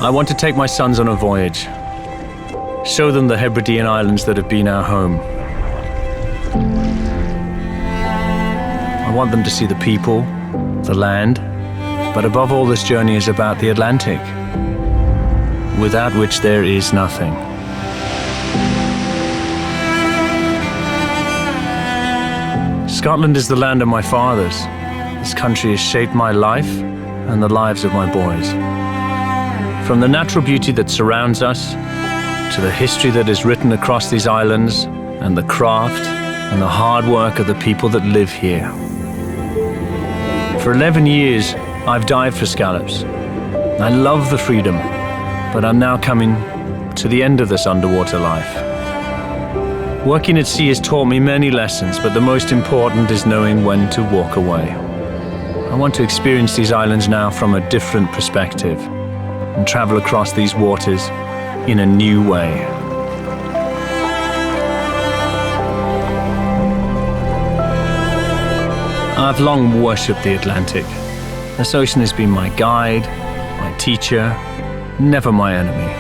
I want to take my sons on a voyage. Show them the Hebridean Islands that have been our home. I want them to see the people, the land, but above all, this journey is about the Atlantic, without which there is nothing. Scotland is the land of my fathers. This country has shaped my life and the lives of my boys. From the natural beauty that surrounds us, to the history that is written across these islands, and the craft and the hard work of the people that live here. For 11 years, I've dived for scallops. I love the freedom, but I'm now coming to the end of this underwater life. Working at sea has taught me many lessons, but the most important is knowing when to walk away. I want to experience these islands now from a different perspective and travel across these waters in a new way. I've long worshipped the Atlantic. This ocean has been my guide, my teacher, never my enemy.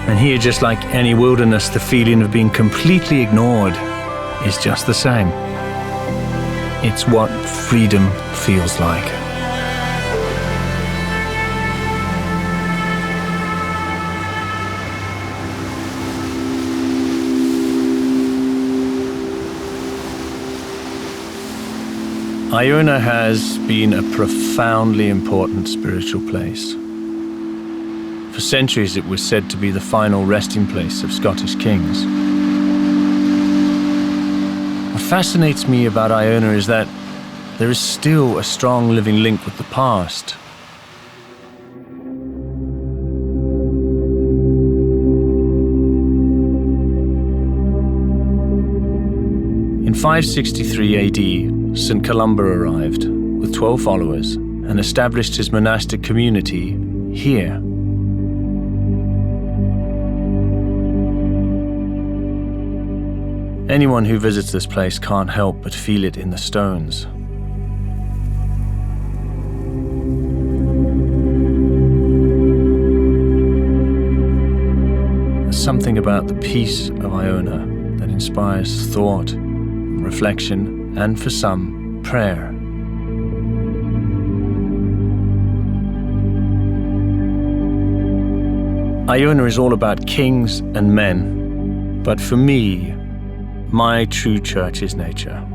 And here, just like any wilderness, the feeling of being completely ignored is just the same. It's what freedom feels like. Iona has been a profoundly important spiritual place. For centuries it was said to be the final resting place of Scottish kings. What fascinates me about Iona is that there is still a strong living link with the past. In 563 AD, St. Columba arrived with 12 followers and established his monastic community here. Anyone who visits this place can't help but feel it in the stones. There's something about the peace of Iona that inspires thought, reflection, and for some, prayer. Iona is all about kings and men, but for me, my true church is nature.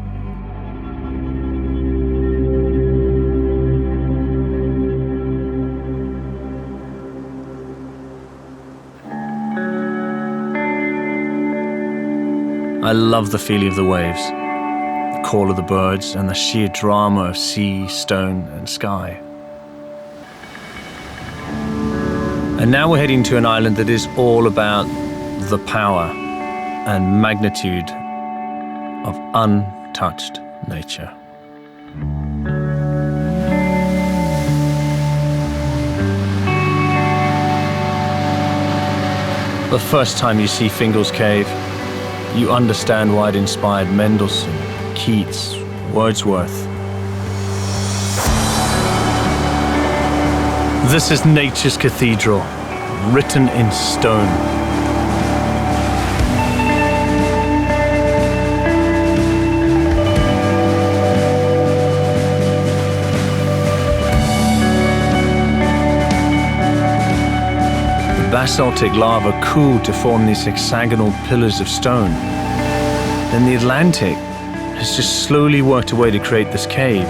I love the feeling of the waves, the call of the birds, and the sheer drama of sea, stone, and sky. And now we're heading to an island that is all about the power and magnitude of untouched nature. The first time you see Fingal's cave, you understand why it inspired Mendelssohn, Keats, Wordsworth. This is nature's cathedral, written in stone. Basaltic lava cooled to form these hexagonal pillars of stone. Then the Atlantic has just slowly worked away to create this cave.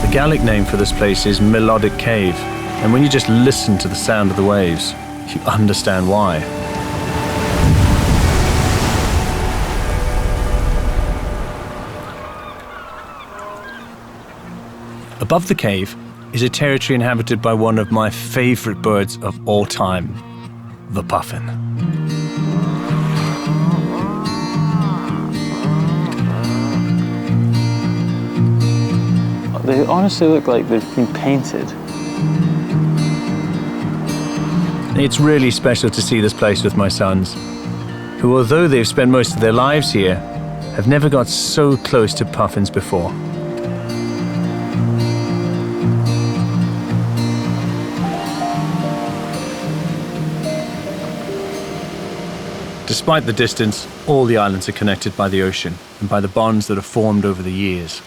The Gaelic name for this place is Melodic Cave, and when you just listen to the sound of the waves, you understand why. Above the cave is a territory inhabited by one of my favorite birds of all time, the puffin. They honestly look like they've been painted. It's really special to see this place with my sons, who, although they've spent most of their lives here, have never got so close to puffins before. Despite the distance, all the islands are connected by the ocean and by the bonds that have formed over the years.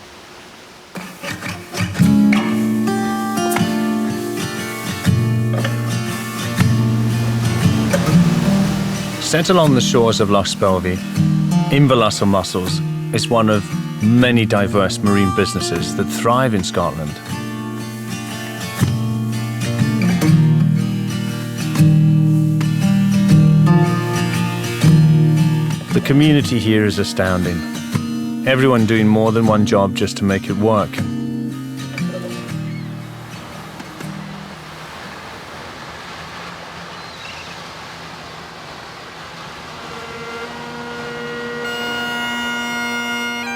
Set along the shores of Loch Spelvey, Inverloch Mussels is one of many diverse marine businesses that thrive in Scotland. The community here is astounding. Everyone doing more than one job just to make it work.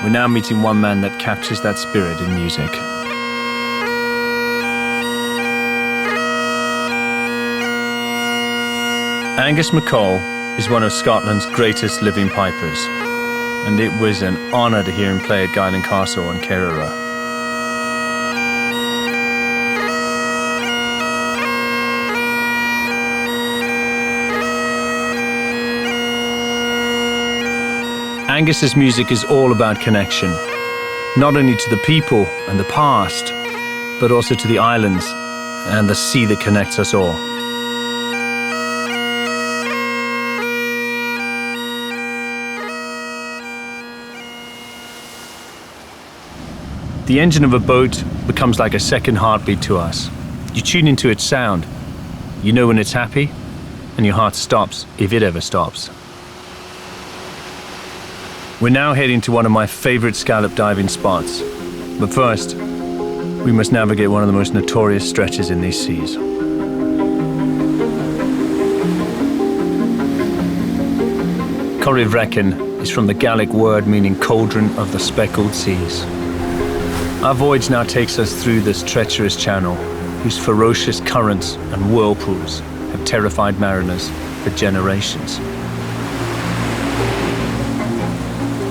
We're now meeting one man that captures that spirit in music. Angus MacColl is one of Scotland's greatest living pipers, and it was an honour to hear him play at Guyland Castle in Corryvreckan. Angus's music is all about connection, not only to the people and the past, but also to the islands and the sea that connects us all. The engine of a boat becomes like a second heartbeat to us. You tune into its sound, you know when it's happy, and your heart stops if it ever stops. We're now heading to one of my favorite scallop diving spots. But first, we must navigate one of the most notorious stretches in these seas. Corryvreckan is from the Gaelic word meaning cauldron of the speckled seas. Our voyage now takes us through this treacherous channel, whose ferocious currents and whirlpools have terrified mariners for generations.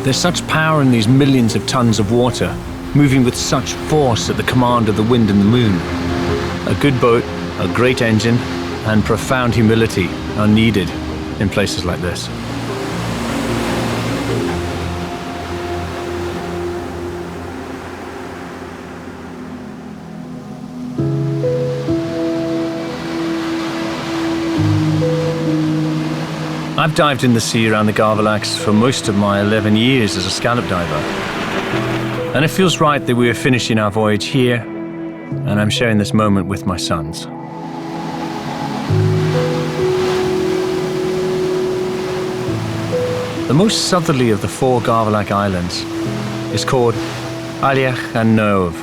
There's such power in these millions of tons of water, moving with such force at the command of the wind and the moon. A good boat, a great engine, and profound humility are needed in places like this. I've dived in the sea around the Lagavulin for most of my 11 years as a scallop diver. And it feels right that we are finishing our voyage here, and I'm sharing this moment with my sons. The most southerly of the 4 Lagavulin Islands is called Iona and Nove,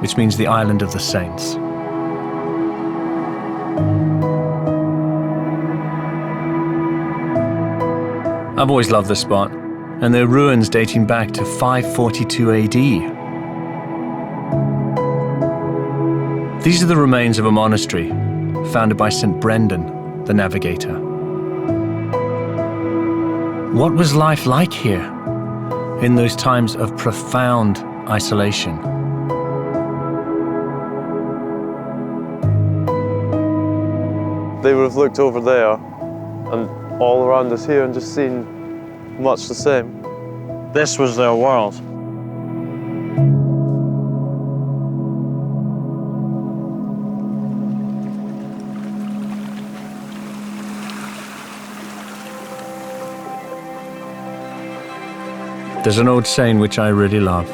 which means the Island of the Saints. I've always loved this spot, and there are ruins dating back to 542 AD. These are the remains of a monastery founded by St. Brendan, the navigator. What was life like here in those times of profound isolation? They would have looked over there and all around us here and just seen much the same. This was their world. There's an old saying which I really love.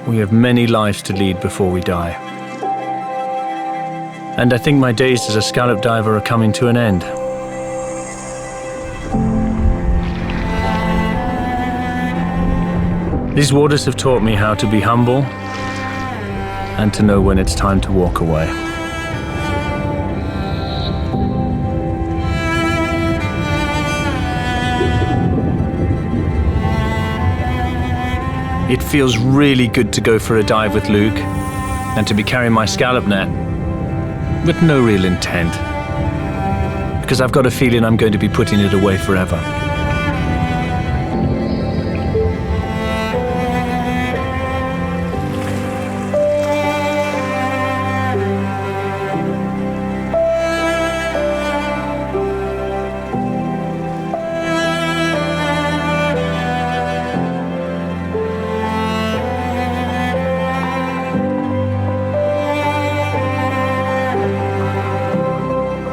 We have many lives to lead before we die. And I think my days as a scallop diver are coming to an end. These waters have taught me how to be humble and to know when it's time to walk away. It feels really good to go for a dive with Luke and to be carrying my scallop net with no real intent, because I've got a feeling I'm going to be putting it away forever.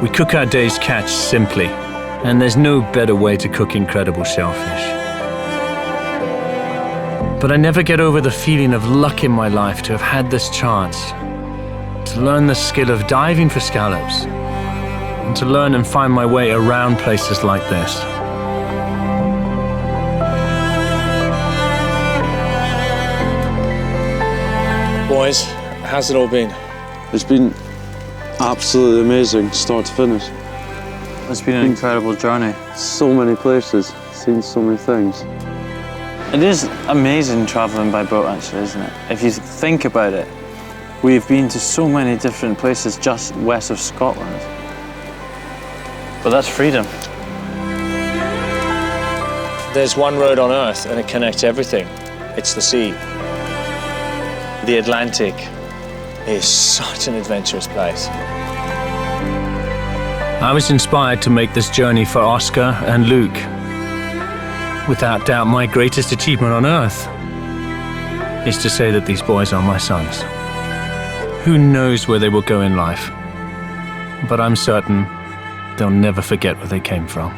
We cook our day's catch simply, and there's no better way to cook incredible shellfish. But I never get over the feeling of luck in my life to have had this chance to learn the skill of diving for scallops and to learn and find my way around places like this. Boys, how's it all been? It's been absolutely amazing, start to finish. It's been an incredible journey. So many places, seen so many things. It is amazing travelling by boat, actually, isn't it? If you think about it, we've been to so many different places just west of Scotland. But that's freedom. There's one road on Earth and it connects everything. It's the sea. The Atlantic is such an adventurous place. I was inspired to make this journey for Oscar and Luke. Without doubt, my greatest achievement on Earth is to say that these boys are my sons. Who knows where they will go in life, but I'm certain they'll never forget where they came from.